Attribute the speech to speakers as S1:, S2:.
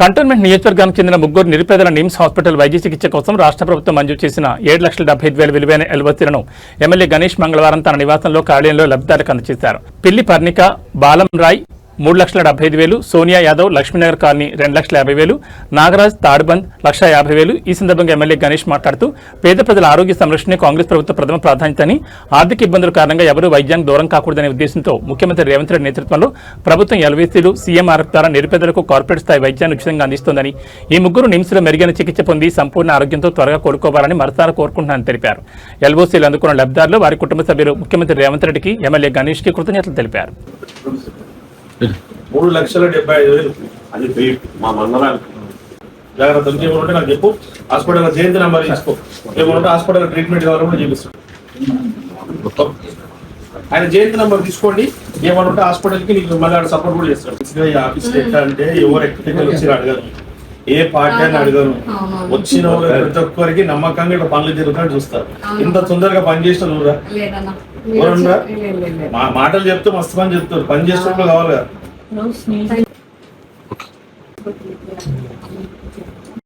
S1: Cantonment నియోజకవర్గానికి చెందిన ముగ్గురు నిరుపేదల నిమ్స్ హాస్పిటల్ వైద్య చికిత్స కోసం రాష్ట్ర ప్రభుత్వం మంజూరు చేసిన 7,75,000 విలువైన ఎల్ఓసీలను ఎమ్మెల్యే గణేష్ మంగళవారం తన నివాసంలో కార్యాలయంలో లబ్ధిదారులకు అందజేశారు. పిల్లి పర్ణిక, బాలం రాయ్ 3,75,000, సోనియా యాదవ్ లక్ష్మీనగర్ కాలనీ 2,50,000, నాగరాజ్ తాడ్బంద్ 1,50,000. ఈ సందర్భంగా ఎమ్మెల్యే గణేష్ మాట్లాడుతూ పేద ప్రజల ఆరోగ్య సంరక్షణే కాంగ్రెస్ ప్రభుత్వ ప్రథమ ప్రాధాన్యతని, ఆర్థిక ఇబ్బందుల కారణంగా ఎవరూ వైద్యానికి దూరం కాకూడదనే ఉద్దేశంతో ముఖ్యమంత్రి రేవంత్ రెడ్డి నేతృత్వంలో ప్రభుత్వం ఎల్వీసీలు, సీఎంఆర్ఎఫ్ ద్వారా నిరుపేదలకు కార్పొరేట్ స్థాయి వైద్యాన్ని ఉచితంగా అందిస్తోందని, ఈ ముగ్గురు నిమ్స్లో మెరుగైన చికిత్స పొంది సంపూర్ణ ఆరోగ్యంతో త్వరగా కోలుకోవాలని మనసారా కోరుకుంటున్నానని తెలిపారు. ఎల్ఓసీలు అందుకున్న లబ్ధిదారులు, వారి కుటుంబ సభ్యులు ముఖ్యమంత్రి రేవంత్ రెడ్డికి, ఎమ్మెల్యే గణేష్కి కృతజ్ఞతలు తెలిపారు.
S2: 3,75,000 అది ఫ్రీ మా మండలానికి. జాగ్రత్త ఏమంటే నాకు చెప్పు, హాస్పిటల్ జయంతి నెంబర్ తీసుకో, ఏమంటే హాస్పిటల్ ట్రీట్మెంట్ కావాలని కూడా చూపిస్తాం. ఆయన జయంతి నెంబర్ తీసుకోండి, ఏమంటే హాస్పిటల్కి నీకు మళ్ళీ సపోర్ట్ కూడా చేస్తాడు. ఈ ఆఫీస్ ఎట్లా అంటే ఎవరు ఎక్కడ వచ్చి అడగరు, ఏ పార్టీ అని అడగరు, వచ్చిన ప్రతి ఒక్కరికి నమ్మకంగా ఇట్లా పనులు జరుగుతాయని చూస్తారు. ఇంత తొందరగా పని చేసిన ఎవరురా మా మాటలు చెప్తూ మస్తు పని చెప్తారు, పని చేసినప్పుడు కావాలి కదా.